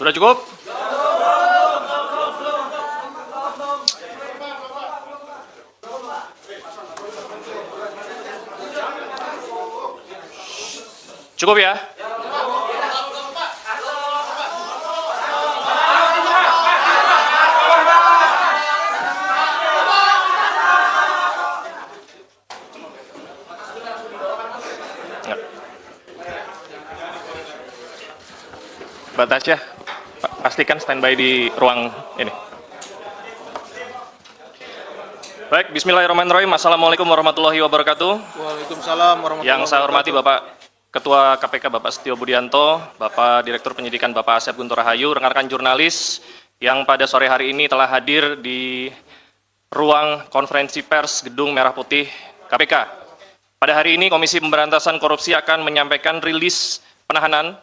Sudah cukup? Cukup ya? Mbak Tasya, pastikan standby di ruang ini. Baik, bismillahirrahmanirrahim. Assalamualaikum warahmatullahi wabarakatuh. Waalaikumsalam warahmatullahi Yang saya hormati wabarakatuh. Bapak Ketua KPK Bapak Setio Budianto, Bapak Direktur Penyidikan Bapak Asep Guntur Rahayu, rekan-rekan jurnalis yang pada sore hari ini telah hadir di ruang konferensi pers Gedung Merah Putih KPK. Pada hari ini Komisi Pemberantasan Korupsi akan menyampaikan rilis penahanan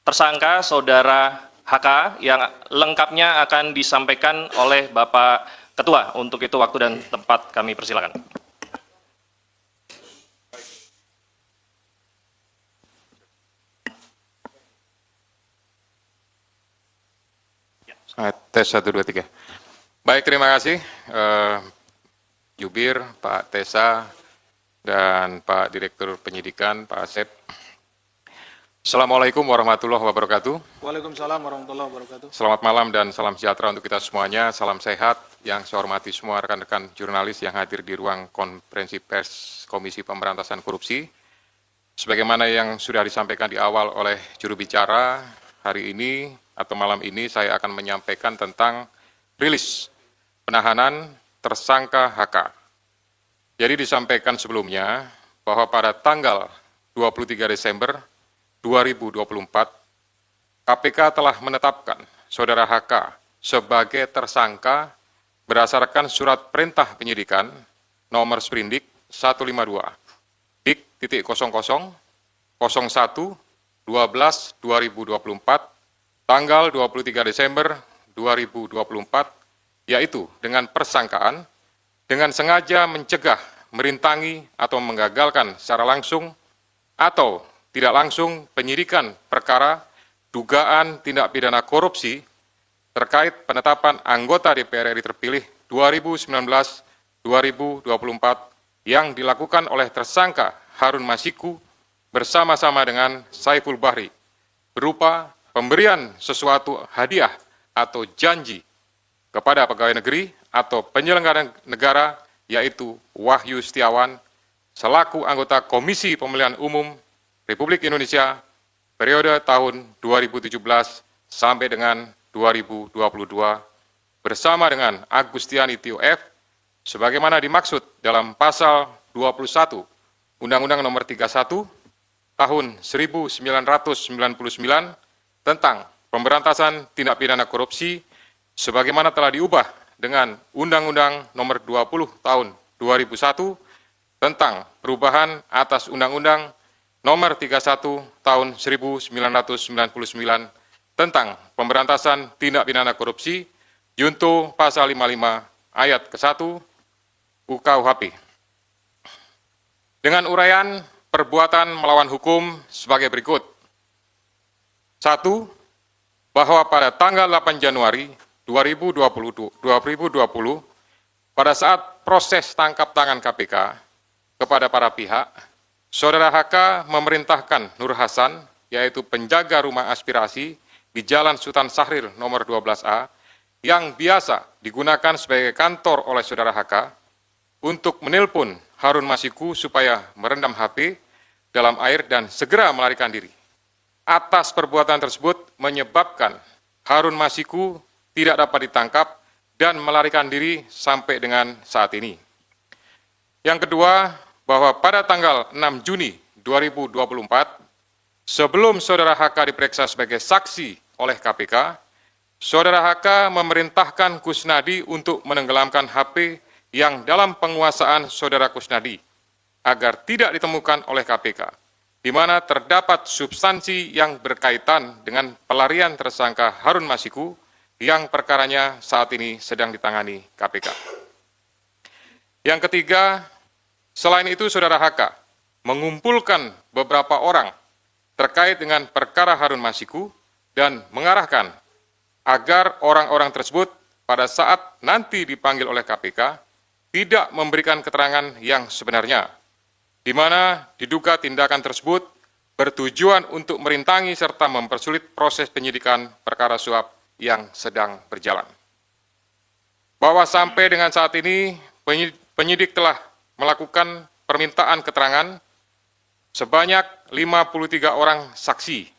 tersangka Saudara HK yang lengkapnya akan disampaikan oleh Bapak Ketua. Untuk itu waktu dan tempat kami persilakan. Tes 1, 2, 3. Baik, terima kasih Jubir, Pak Tesa, dan Pak Direktur Penyidikan, Pak Asep. Assalamualaikum warahmatullahi wabarakatuh. Waalaikumsalam warahmatullahi wabarakatuh. Selamat malam dan salam sejahtera untuk kita semuanya. Salam sehat. Yang saya hormati semua rekan-rekan jurnalis yang hadir di ruang konferensi pers Komisi Pemberantasan Korupsi. Sebagaimana yang sudah disampaikan di awal oleh juru bicara, hari ini atau malam ini saya akan menyampaikan tentang rilis penahanan tersangka HK. Jadi disampaikan sebelumnya bahwa pada tanggal 23 Desember 2024, KPK telah menetapkan Saudara HK sebagai tersangka berdasarkan surat perintah penyidikan nomor Sprindik 152 dik 00 01 12 2024 tanggal 23 Desember 2024, yaitu dengan persangkaan dengan sengaja mencegah, merintangi atau menggagalkan secara langsung atau tidak langsung penyidikan perkara dugaan tindak pidana korupsi terkait penetapan anggota DPR RI terpilih 2019-2024 yang dilakukan oleh tersangka Harun Masiku bersama-sama dengan Saiful Bahri berupa pemberian sesuatu hadiah atau janji kepada pegawai negeri atau penyelenggara negara, yaitu Wahyu Setiawan selaku anggota Komisi Pemilihan Umum Republik Indonesia periode tahun 2017 sampai dengan 2022 bersama dengan Agustiani Tio F sebagaimana dimaksud dalam pasal 21 Undang-Undang Nomor 31 tahun 1999 tentang pemberantasan tindak pidana korupsi sebagaimana telah diubah dengan Undang-Undang Nomor 20 tahun 2001 tentang perubahan atas Undang-Undang Nomor 31 tahun 1999 tentang pemberantasan tindak pidana korupsi junto pasal 55 ayat ke-1 UKUHP. Dengan uraian perbuatan melawan hukum sebagai berikut. 1. Bahwa pada tanggal 8 Januari 2020 pada saat proses tangkap tangan KPK kepada para pihak, Saudara HK memerintahkan Nur Hasan, yaitu penjaga rumah aspirasi di Jalan Sultan Syahrir nomor 12A, yang biasa digunakan sebagai kantor oleh Saudara HK, untuk menelpon Harun Masiku supaya merendam HP dalam air dan segera melarikan diri. Atas perbuatan tersebut menyebabkan Harun Masiku tidak dapat ditangkap dan melarikan diri sampai dengan saat ini. Yang kedua, bahwa pada tanggal 6 Juni 2024, sebelum Saudara HK diperiksa sebagai saksi oleh KPK, Saudara HK memerintahkan Kusnadi untuk menenggelamkan HP yang dalam penguasaan Saudara Kusnadi agar tidak ditemukan oleh KPK, di mana terdapat substansi yang berkaitan dengan pelarian tersangka Harun Masiku yang perkaranya saat ini sedang ditangani KPK. Yang ketiga, selain itu Saudara HK mengumpulkan beberapa orang terkait dengan perkara Harun Masiku dan mengarahkan agar orang-orang tersebut pada saat nanti dipanggil oleh KPK tidak memberikan keterangan yang sebenarnya, di mana diduga tindakan tersebut bertujuan untuk merintangi serta mempersulit proses penyidikan perkara suap yang sedang berjalan. Bahwa sampai dengan saat ini penyidik telah melakukan permintaan keterangan sebanyak 53 orang saksi,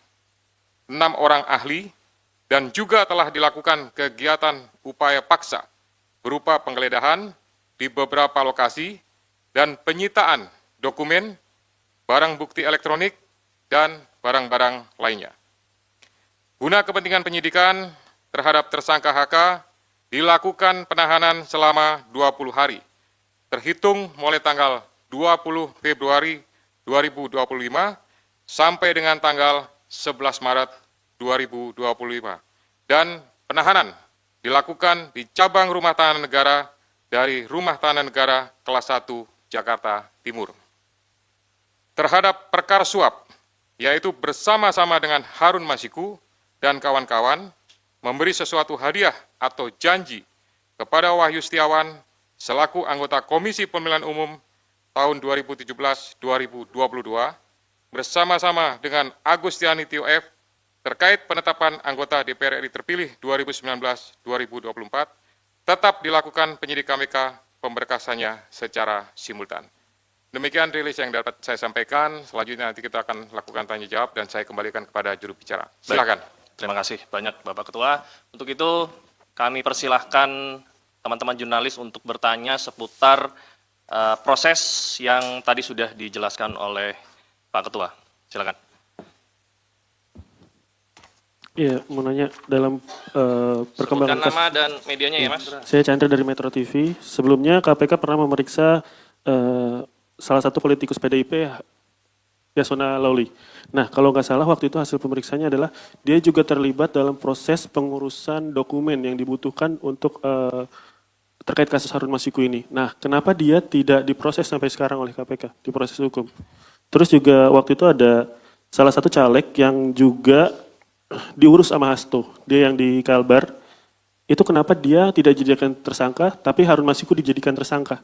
6 orang ahli, dan juga telah dilakukan kegiatan upaya paksa berupa penggeledahan di beberapa lokasi dan penyitaan dokumen, barang bukti elektronik, dan barang-barang lainnya. Guna kepentingan penyidikan terhadap tersangka HK dilakukan penahanan selama 20 hari, terhitung mulai tanggal 20 Februari 2025 sampai dengan tanggal 11 Maret 2025. Dan penahanan dilakukan di cabang rumah tahanan negara dari Rumah Tahanan Negara kelas 1 Jakarta Timur. Terhadap perkara suap, yaitu bersama-sama dengan Harun Masiku dan kawan-kawan memberi sesuatu hadiah atau janji kepada Wahyu Setiawan selaku anggota Komisi Pemilihan Umum tahun 2017-2022 bersama-sama dengan Agustiani Tio F terkait penetapan anggota DPR RI terpilih 2019-2024 tetap dilakukan penyidik KPK pemberkasannya secara simultan. Demikian rilis yang dapat saya sampaikan. Selanjutnya nanti kita akan lakukan tanya jawab dan saya kembalikan kepada juru bicara. Silakan. Terima kasih banyak Bapak Ketua. Untuk itu kami persilahkan teman-teman jurnalis untuk bertanya seputar proses yang tadi sudah dijelaskan oleh Pak Ketua. Silakan. Iya, mau nanya dalam perkembangan Sebutkan nama dan medianya ya, Mas. Saya Chandra dari Metro TV. Sebelumnya KPK pernah memeriksa salah satu politikus PDIP, Yasona Lawli. Nah, kalau nggak salah waktu itu hasil pemeriksaannya adalah dia juga terlibat dalam proses pengurusan dokumen yang dibutuhkan untuk terkait kasus Harun Masiku ini. Nah, kenapa dia tidak diproses sampai sekarang oleh KPK, diproses hukum? Terus juga waktu itu ada salah satu caleg yang juga diurus sama Hasto, dia yang di Kalbar. Itu kenapa dia tidak dijadikan tersangka, tapi Harun Masiku dijadikan tersangka?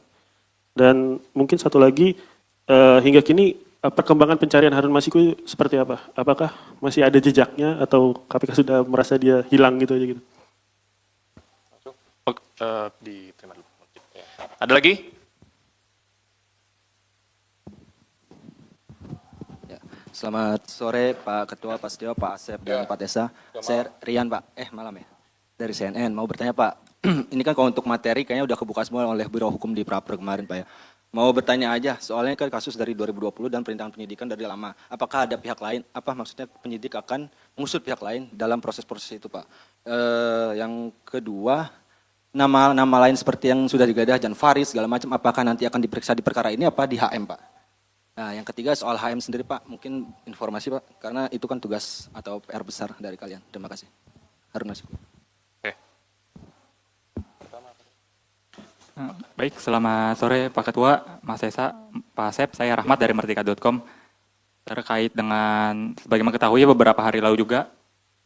Dan mungkin satu lagi, hingga kini perkembangan pencarian Harun Masiku seperti apa? Apakah masih ada jejaknya atau KPK sudah merasa dia hilang gitu aja gitu? Diterima dulu. Ada lagi? Selamat sore Pak Ketua, Pak Setio, Pak Asep, dan Pak Tessa. Saya Rian Pak, malam ya, dari CNN. Mau bertanya Pak, ini kan kalau untuk materi kayaknya udah kebuka semua oleh Biro Hukum di Praper kemarin Pak ya. Mau bertanya aja, soalnya kan kasus dari 2020 dan perintangan penyidikan dari lama. Apakah ada pihak lain, maksudnya penyidik akan mengusut pihak lain dalam proses-proses itu Pak. Yang kedua, nama lain seperti yang sudah digadah, Jan Faris, segala macam, apakah nanti akan diperiksa di perkara ini apa di HM Pak? Nah, yang ketiga soal HM sendiri Pak, mungkin informasi Pak, karena itu kan tugas atau PR besar dari kalian. Terima kasih. Harun Masiku. Baik, selamat sore Pak Ketua, Mas Esa, Pak Asep, saya Rahmat dari Merdeka.com. Terkait dengan, sebagaimana ketahui beberapa hari lalu juga,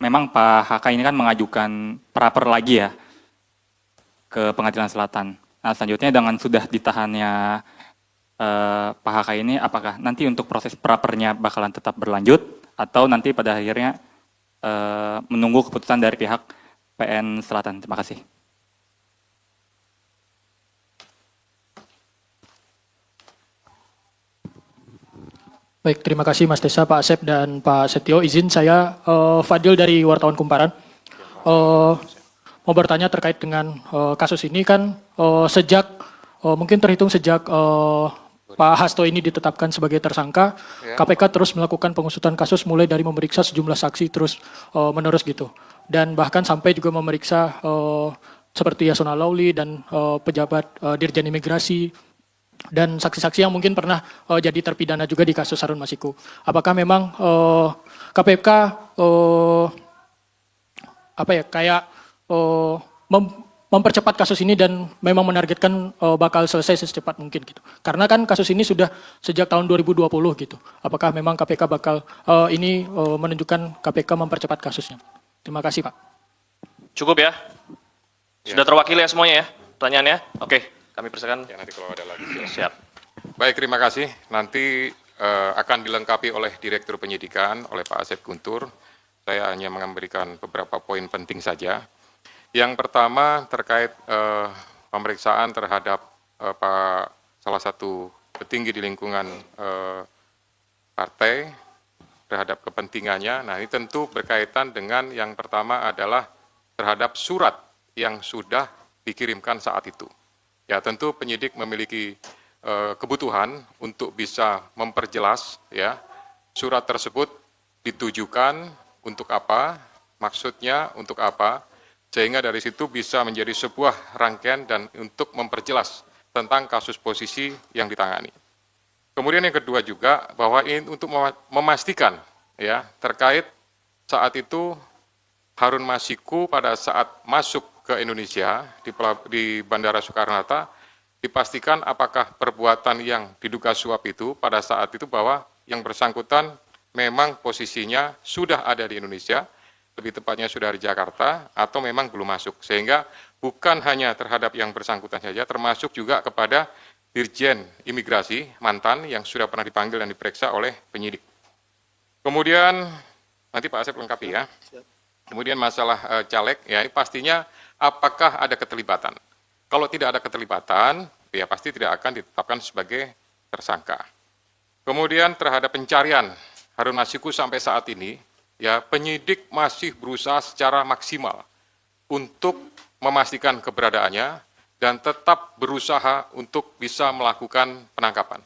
memang Pak HK ini kan mengajukan praper lagi ya ke Pengadilan Selatan. Nah, selanjutnya dengan sudah ditahannya Pak HK ini, apakah nanti untuk proses prapernya bakalan tetap berlanjut atau nanti pada akhirnya menunggu keputusan dari pihak PN Selatan? Terima kasih. Baik, terima kasih Mas Tessa, Pak Asep, dan Pak Setio. Izin saya Fadil dari Wartawan Kumparan. Mau bertanya terkait dengan kasus ini kan sejak mungkin terhitung sejak Pak Hasto ini ditetapkan sebagai tersangka, KPK terus melakukan pengusutan kasus mulai dari memeriksa sejumlah saksi terus menerus gitu. Dan bahkan sampai juga memeriksa seperti Yasona Lawli dan pejabat Dirjen Imigrasi dan saksi-saksi yang mungkin pernah jadi terpidana juga di kasus Harun Masiku. Apakah memang KPK mempercepat kasus ini dan memang menargetkan bakal selesai secepat mungkin gitu. Karena kan kasus ini sudah sejak tahun 2020 gitu. Apakah memang KPK bakal ini menunjukkan KPK mempercepat kasusnya? Terima kasih, Pak. Cukup ya? Sudah terwakili ya semuanya ya pertanyaannya? Oke, kami persilakan. Ya, nanti kalau ada lagi. Siap. Baik, terima kasih. Nanti akan dilengkapi oleh Direktur Penyidikan, oleh Pak Asep Guntur. Saya hanya memberikan beberapa poin penting saja. Yang pertama terkait pemeriksaan terhadap salah satu petinggi di lingkungan partai terhadap kepentingannya. Nah, ini tentu berkaitan dengan yang pertama adalah terhadap surat yang sudah dikirimkan saat itu. Ya, tentu penyidik memiliki kebutuhan untuk bisa memperjelas ya surat tersebut ditujukan untuk apa, maksudnya untuk apa, sehingga dari situ bisa menjadi sebuah rangkaian dan untuk memperjelas tentang kasus posisi yang ditangani. Kemudian yang kedua juga bahwa ini untuk memastikan ya terkait saat itu Harun Masiku pada saat masuk ke Indonesia di Bandara Soekarno-Hatta dipastikan apakah perbuatan yang diduga suap itu pada saat itu bahwa yang bersangkutan memang posisinya sudah ada di Indonesia, lebih tepatnya sudah di Jakarta atau memang belum masuk. Sehingga bukan hanya terhadap yang bersangkutan saja, termasuk juga kepada Dirjen Imigrasi mantan yang sudah pernah dipanggil dan diperiksa oleh penyidik. Kemudian nanti Pak Asep lengkapi ya. Kemudian masalah caleg, ya ini pastinya apakah ada keterlibatan. Kalau tidak ada keterlibatan, ya pasti tidak akan ditetapkan sebagai tersangka. Kemudian terhadap pencarian Harun Masiku sampai saat ini, ya penyidik masih berusaha secara maksimal untuk memastikan keberadaannya dan tetap berusaha untuk bisa melakukan penangkapan.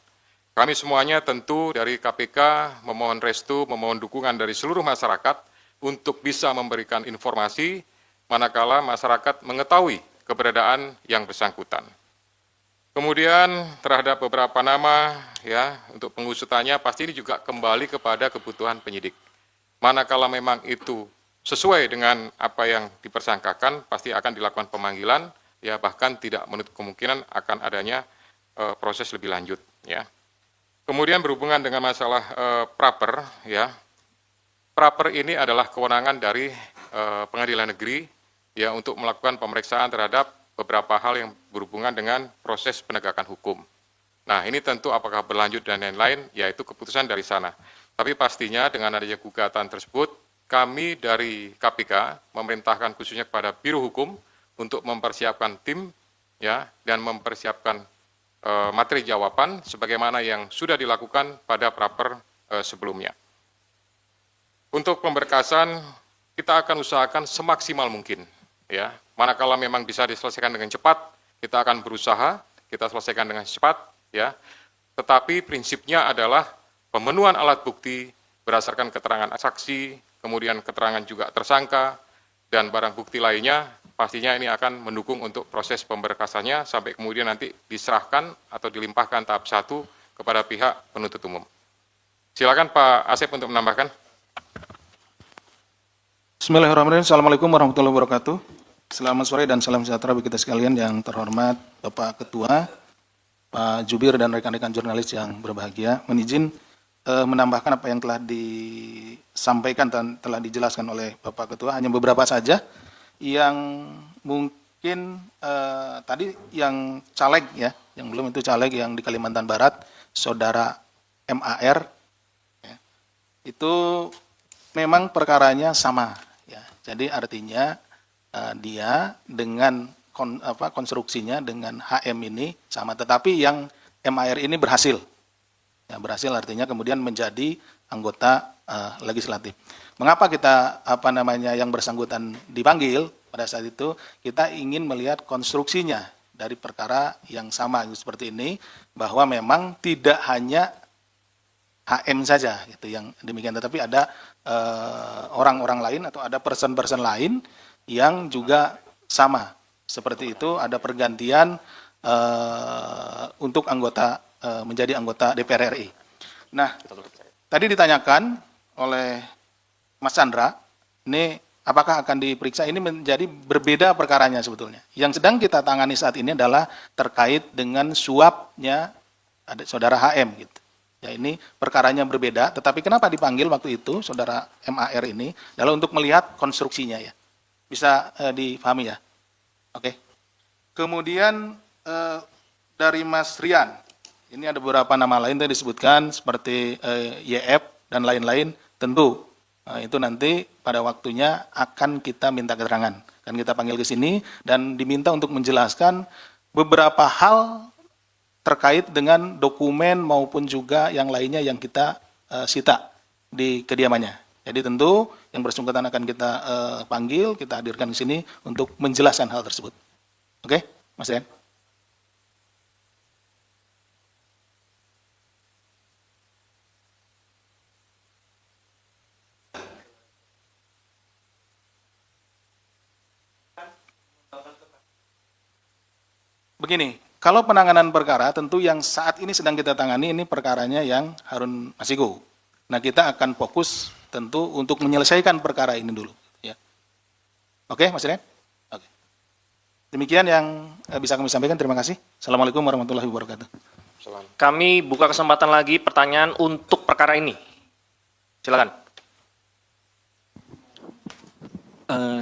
Kami semuanya tentu dari KPK memohon restu, memohon dukungan dari seluruh masyarakat untuk bisa memberikan informasi manakala masyarakat mengetahui keberadaan yang bersangkutan. Kemudian terhadap beberapa nama ya untuk pengusutannya pasti ini juga kembali kepada kebutuhan penyidik. Manakala memang itu sesuai dengan apa yang dipersangkakan pasti akan dilakukan pemanggilan ya bahkan tidak menutup kemungkinan akan adanya proses lebih lanjut ya. Kemudian berhubungan dengan masalah praper ya. Praper ini adalah kewenangan dari pengadilan negeri ya untuk melakukan pemeriksaan terhadap beberapa hal yang berhubungan dengan proses penegakan hukum. Nah, ini tentu apakah berlanjut dan lain-lain, yaitu keputusan dari sana. Tapi pastinya dengan adanya gugatan tersebut, kami dari KPK memerintahkan khususnya kepada Biro Hukum untuk mempersiapkan tim ya dan mempersiapkan materi jawaban sebagaimana yang sudah dilakukan pada praper sebelumnya. Untuk pemberkasan, kita akan usahakan semaksimal mungkin. Ya, manakala memang bisa diselesaikan dengan cepat, kita akan berusaha, kita selesaikan dengan cepat, ya. Tetapi prinsipnya adalah pemenuhan alat bukti berdasarkan keterangan saksi, kemudian keterangan juga tersangka, dan barang bukti lainnya, pastinya ini akan mendukung untuk proses pemberkasannya sampai kemudian nanti diserahkan atau dilimpahkan tahap 1 kepada pihak penuntut umum. Silakan Pak Asep untuk menambahkan. Bismillahirrahmanirrahim. Assalamualaikum warahmatullahi wabarakatuh. Selamat sore dan salam sejahtera bagi kita sekalian yang terhormat Bapak Ketua, Pak Jubir dan rekan-rekan jurnalis yang berbahagia. Menizin menambahkan apa yang telah disampaikan dan telah dijelaskan oleh Bapak Ketua, hanya beberapa saja yang mungkin tadi yang caleg ya, yang belum itu caleg yang di Kalimantan Barat, Saudara MAR, ya, itu memang perkaranya sama. Ya, jadi artinya dia dengan konstruksinya dengan HM ini sama, tetapi yang MAR ini berhasil. Ya, berhasil artinya kemudian menjadi anggota legislatif. Mengapa kita yang bersangkutan dipanggil pada saat itu? Kita ingin melihat konstruksinya dari perkara yang sama seperti ini, bahwa memang tidak hanya HM saja gitu yang demikian, tetapi ada orang-orang lain atau ada person-person lain yang juga sama seperti itu, ada pergantian untuk anggota menjadi anggota DPR RI. Nah, tadi ditanyakan oleh Mas Chandra, ini apakah akan diperiksa? Ini menjadi berbeda perkaranya sebetulnya. Yang sedang kita tangani saat ini adalah terkait dengan suapnya ada Saudara HM gitu. Ya, ini perkaranya berbeda, tetapi kenapa dipanggil waktu itu saudara MAR ini adalah untuk melihat konstruksinya ya. Bisa dipahami ya. Oke. Kemudian dari Mas Rian, ini ada beberapa nama lain yang disebutkan seperti YF dan lain-lain. Tentu itu nanti pada waktunya akan kita minta keterangan. Kan kita panggil ke sini dan diminta untuk menjelaskan beberapa hal terkait dengan dokumen maupun juga yang lainnya yang kita sita di kediamannya. Jadi tentu yang bersangkutan akan kita panggil, kita hadirkan ke sini untuk menjelaskan hal tersebut. Oke, Mas Rian? Begini, kalau penanganan perkara tentu yang saat ini sedang kita tangani ini perkaranya yang Harun Masiku. Nah, kita akan fokus tentu untuk menyelesaikan perkara ini dulu. Ya. Oke, Mas Rian? Oke. Demikian yang bisa kami sampaikan. Terima kasih. Assalamualaikum warahmatullahi wabarakatuh. Kami buka kesempatan lagi pertanyaan untuk perkara ini. Silakan.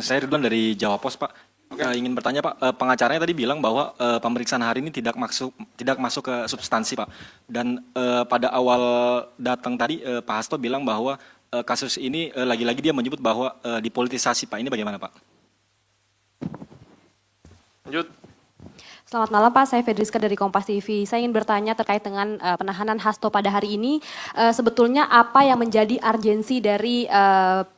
Saya Ridwan dari Jawa Pos, Pak. Ingin bertanya, Pak, pengacaranya tadi bilang bahwa pemeriksaan hari ini tidak masuk ke substansi, Pak. Dan pada awal datang tadi Pak Hasto bilang bahwa kasus ini lagi-lagi dia menyebut bahwa dipolitisasi, Pak. Ini bagaimana, Pak? Lanjut. Selamat malam Pak, saya Fedriska dari Kompas TV. Saya ingin bertanya terkait dengan penahanan Hasto pada hari ini. Sebetulnya apa yang menjadi urgensi dari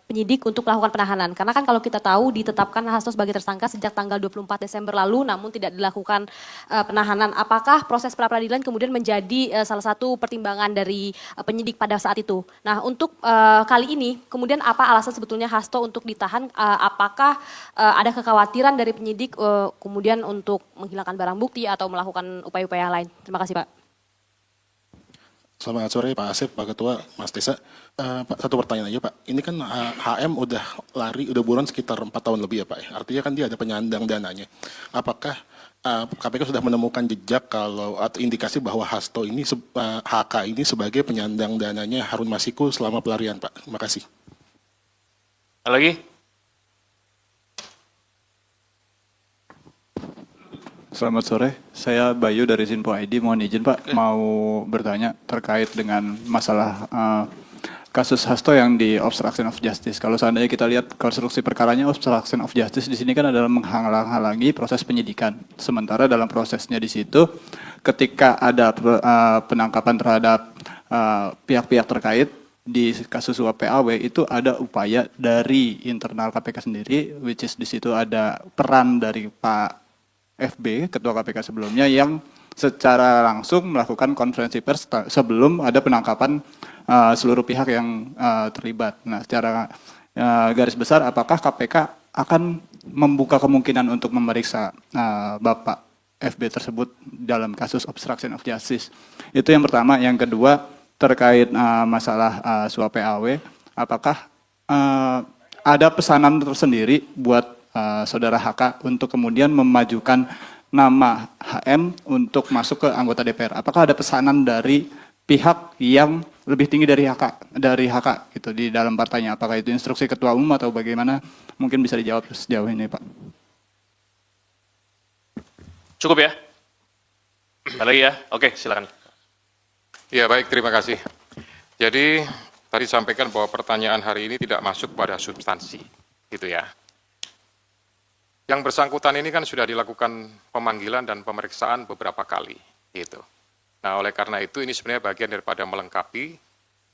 penyidik untuk melakukan penahanan? Karena kan kalau kita tahu ditetapkan Hasto sebagai tersangka sejak tanggal 24 Desember lalu, namun tidak dilakukan penahanan. Apakah proses pra-peradilan kemudian menjadi salah satu pertimbangan dari penyidik pada saat itu? Nah, untuk kali ini, kemudian apa alasan sebetulnya Hasto untuk ditahan? Apakah ada kekhawatiran dari penyidik kemudian untuk menghilangkan barang bukti atau melakukan upaya-upaya lain? Terima kasih, Pak. Selamat sore Pak Asep, Pak Ketua, Mas Desa. Pak, satu pertanyaan aja Pak. Ini kan HM udah lari, udah buron sekitar 4 tahun lebih ya Pak. Artinya kan dia ada penyandang dananya. Apakah KPK sudah menemukan jejak atau indikasi bahwa Hasto ini, HK ini sebagai penyandang dananya Harun Masiku selama pelarian Pak? Terima kasih. Ada lagi? Selamat sore, saya Bayu dari Zinpo ID. Mohon izin Pak, mau bertanya terkait dengan masalah kasus Hasto yang di obstruction of justice. Kalau seandainya kita lihat konstruksi perkaranya obstruction of justice di sini kan adalah menghalang-halangi proses penyidikan. Sementara dalam prosesnya di situ, ketika ada penangkapan terhadap pihak-pihak terkait di kasus suap PAW itu ada upaya dari internal KPK sendiri, which is di situ ada peran dari Pak FB, Ketua KPK sebelumnya, yang secara langsung melakukan konferensi pers sebelum ada penangkapan seluruh pihak yang terlibat. Nah, secara garis besar, apakah KPK akan membuka kemungkinan untuk memeriksa Bapak FB tersebut dalam kasus obstruction of justice? Itu yang pertama. Yang kedua, terkait masalah suap PAW, apakah ada pesanan tersendiri buat Saudara HK untuk kemudian memajukan nama HM untuk masuk ke anggota DPR? Apakah ada pesanan dari pihak yang lebih tinggi dari HK gitu di dalam partainya? Apakah itu instruksi ketua umum atau bagaimana? Mungkin bisa dijawab sejauh ini, Pak. Cukup ya? Ada lagi ya? Oke, silakan. Ya, baik, terima kasih. Jadi, tadi sampaikan bahwa pertanyaan hari ini tidak masuk pada substansi, gitu ya. Yang bersangkutan ini kan sudah dilakukan pemanggilan dan pemeriksaan beberapa kali, gitu. Nah, oleh karena itu ini sebenarnya bagian daripada melengkapi,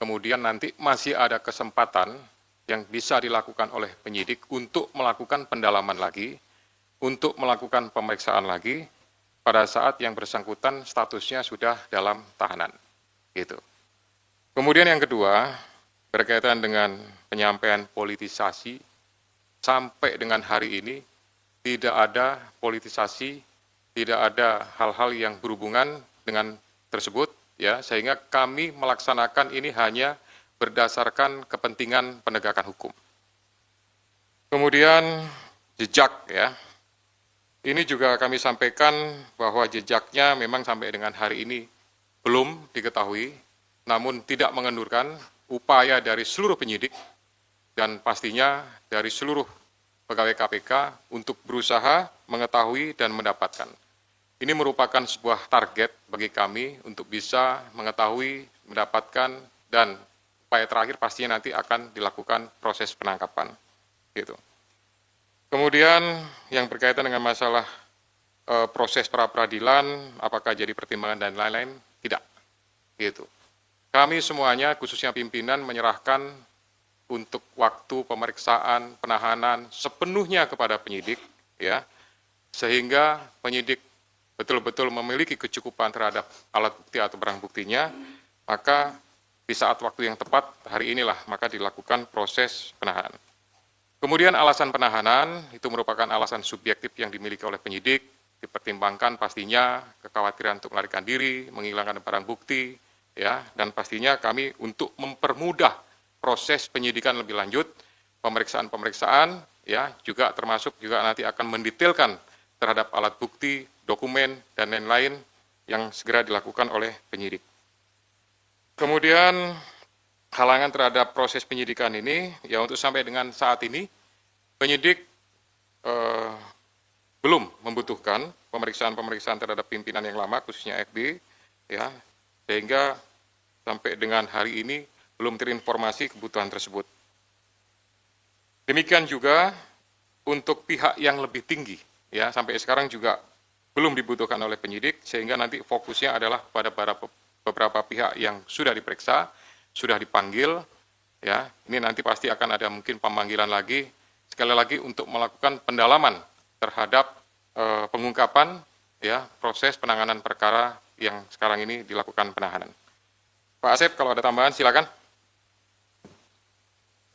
kemudian nanti masih ada kesempatan yang bisa dilakukan oleh penyidik untuk melakukan pendalaman lagi, untuk melakukan pemeriksaan lagi, pada saat yang bersangkutan statusnya sudah dalam tahanan, gitu. Kemudian yang kedua, berkaitan dengan penyampaian politisasi, sampai dengan hari ini, tidak ada politisasi, tidak ada hal-hal yang berhubungan dengan tersebut, ya, sehingga kami melaksanakan ini hanya berdasarkan kepentingan penegakan hukum. Kemudian jejak, ya, ini juga kami sampaikan bahwa jejaknya memang sampai dengan hari ini belum diketahui, namun tidak mengendurkan upaya dari seluruh penyidik dan pastinya dari seluruh pegawai KPK untuk berusaha mengetahui dan mendapatkan. Ini merupakan sebuah target bagi kami untuk bisa mengetahui, mendapatkan, dan upaya terakhir pastinya nanti akan dilakukan proses penangkapan. Gitu. Kemudian yang berkaitan dengan masalah proses pra-peradilan, apakah jadi pertimbangan dan lain-lain, tidak. Gitu. Kami semuanya, khususnya pimpinan, menyerahkan untuk waktu pemeriksaan, penahanan sepenuhnya kepada penyidik, ya, sehingga penyidik betul-betul memiliki kecukupan terhadap alat bukti atau barang buktinya, maka di saat waktu yang tepat, hari inilah maka dilakukan proses penahanan. Kemudian alasan penahanan itu merupakan alasan subjektif yang dimiliki oleh penyidik, dipertimbangkan pastinya kekhawatiran untuk melarikan diri, menghilangkan barang bukti, ya, dan pastinya kami untuk mempermudah proses penyidikan lebih lanjut, pemeriksaan-pemeriksaan, ya, juga termasuk juga nanti akan mendetailkan terhadap alat bukti, dokumen, dan lain-lain yang segera dilakukan oleh penyidik. Kemudian halangan terhadap proses penyidikan ini, ya untuk sampai dengan saat ini, penyidik belum membutuhkan pemeriksaan-pemeriksaan terhadap pimpinan yang lama, khususnya FB, ya, sehingga sampai dengan hari ini belum terinformasi kebutuhan tersebut. Demikian juga untuk pihak yang lebih tinggi, ya, sampai sekarang juga belum dibutuhkan oleh penyidik, sehingga nanti fokusnya adalah pada beberapa pihak yang sudah diperiksa, sudah dipanggil, ya, ini nanti pasti akan ada mungkin pemanggilan lagi, sekali lagi untuk melakukan pendalaman terhadap pengungkapan, ya, proses penanganan perkara yang sekarang ini dilakukan penahanan. Pak Asep, kalau ada tambahan silakan.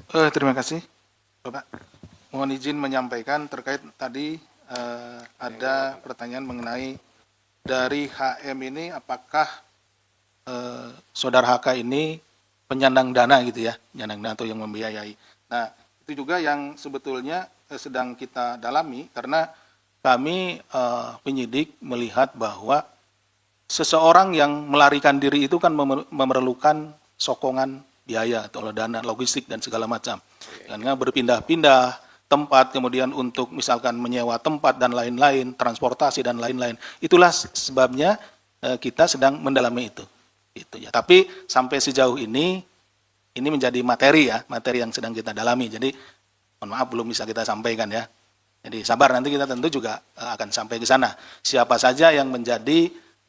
Terima kasih, Bapak. Mohon izin menyampaikan terkait tadi ada pertanyaan mengenai dari HM ini apakah saudara HK ini penyandang dana gitu ya, penyandang dana atau yang membiayai. Nah, itu juga yang sebetulnya sedang kita dalami karena kami penyidik melihat bahwa seseorang yang melarikan diri itu kan memerlukan sokongan biaya atau dana logistik dan segala macam. Karena berpindah-pindah tempat, kemudian untuk misalkan menyewa tempat dan lain-lain, transportasi dan lain-lain. Itulah sebabnya kita sedang mendalami itu. Gitu ya. Tapi sampai sejauh ini menjadi materi ya, materi yang sedang kita dalami. Jadi mohon maaf belum bisa kita sampaikan ya. Jadi sabar, nanti kita tentu juga akan sampai ke sana. Siapa saja yang menjadi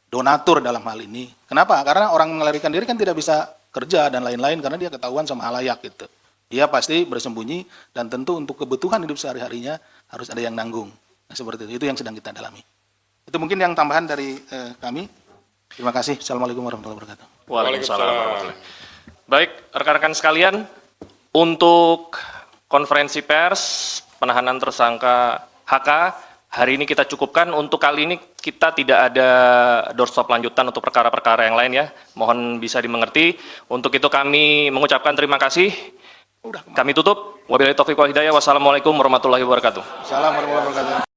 donatur dalam hal ini. Kenapa? Karena orang melarikan diri kan tidak bisa kerja dan lain-lain karena dia ketahuan sama halayak gitu. Dia pasti bersembunyi dan tentu untuk kebutuhan hidup sehari-harinya harus ada yang nanggung. Nah, seperti itu yang sedang kita dalami. Itu mungkin yang tambahan dari kami. Terima kasih. Assalamualaikum warahmatullahi wabarakatuh. Waalaikumsalam warahmatullahi wabarakatuh. Baik, rekan-rekan sekalian, untuk konferensi pers penahanan tersangka HK hari ini kita cukupkan. Untuk kali ini kita tidak ada doorstop lanjutan untuk perkara-perkara yang lain ya. Mohon bisa dimengerti. Untuk itu kami mengucapkan terima kasih. Kami tutup. Wabillahi taufiq wal hidayah. Wassalamualaikum warahmatullahi wabarakatuh. Assalamualaikum warahmatullahi wabarakatuh.